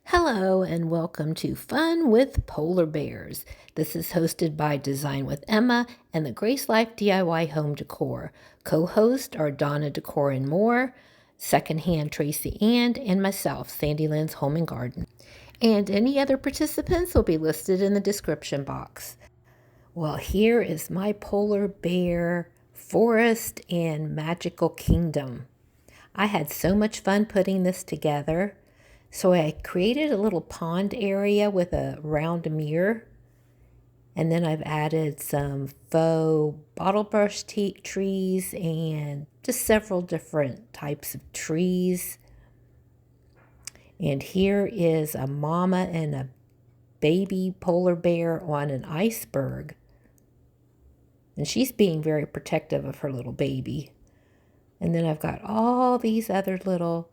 Hello and welcome to Fun with Polar Bears. This is hosted by Design with Emma and the Grace Life DIY Home Decor. Co-hosts are Donna Decor and More, Secondhand Tracy and myself, Sandy Lynn's Home and Garden. And any other participants will be listed in the description box. Well, here is my polar bear forest and magical kingdom. I had so much fun putting this together. So I created a little pond area with a round mirror. And then I've added some faux bottle brush trees and just several different types of trees. And here is a mama and a baby polar bear on an iceberg. And she's being very protective of her little baby. And then I've got all these other little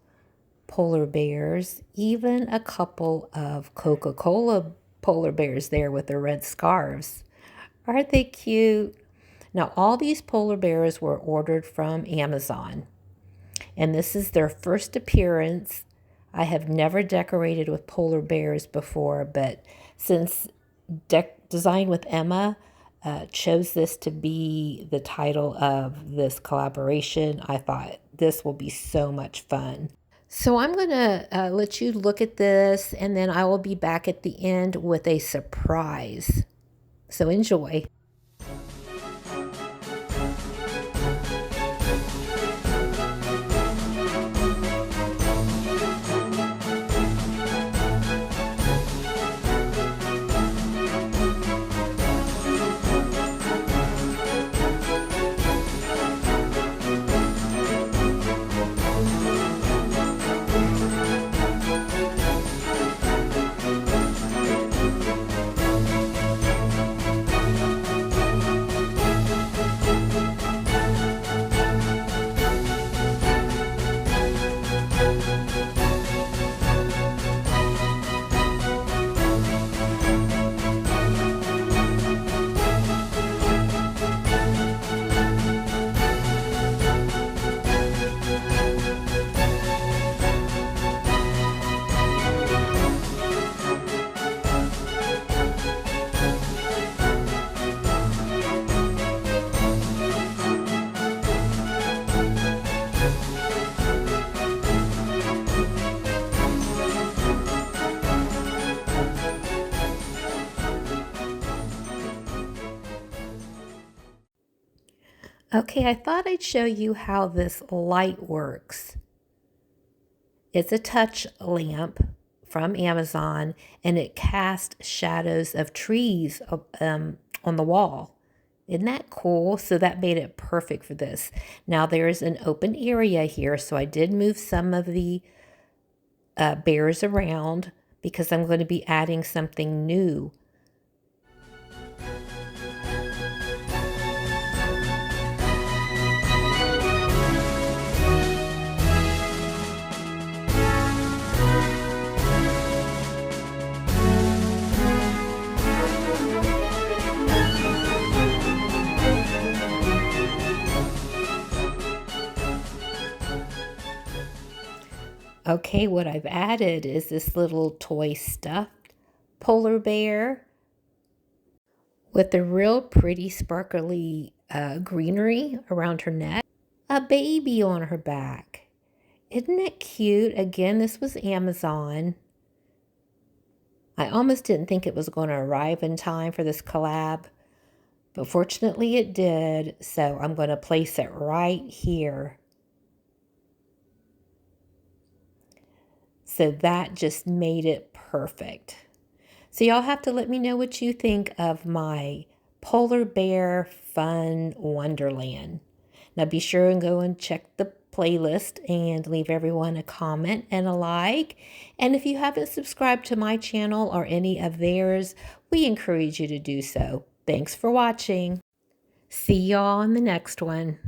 polar bears, even a couple of Coca-Cola polar bears there with their red scarves. Aren't they cute? Now, all these polar bears were ordered from Amazon, and this is their first appearance. I have never decorated with polar bears before, but since Design with Emma chose this to be the title of this collaboration, I thought this will be so much fun. So I'm going to let you look at this, and then I will be back at the end with a surprise. So enjoy. Okay, I thought I'd show you how this light works. It's a touch lamp from Amazon, and it casts shadows of trees on the wall. Isn't that cool? So that made it perfect for this. Now there's an open area here, so I did move some of the bears around because I'm going to be adding something new. Okay, what I've added is this little toy stuffed polar bear with a real pretty sparkly greenery around her neck, a baby on her back. Isn't it cute? Again, this was Amazon. I almost didn't think it was going to arrive in time for this collab, but fortunately it did, so I'm going to place it right here. So that just made it perfect. So y'all have to let me know what you think of my polar bear fun wonderland. Now be sure and go and check the playlist and leave everyone a comment and a like. And if you haven't subscribed to my channel or any of theirs, we encourage you to do so. Thanks for watching. See y'all in the next one.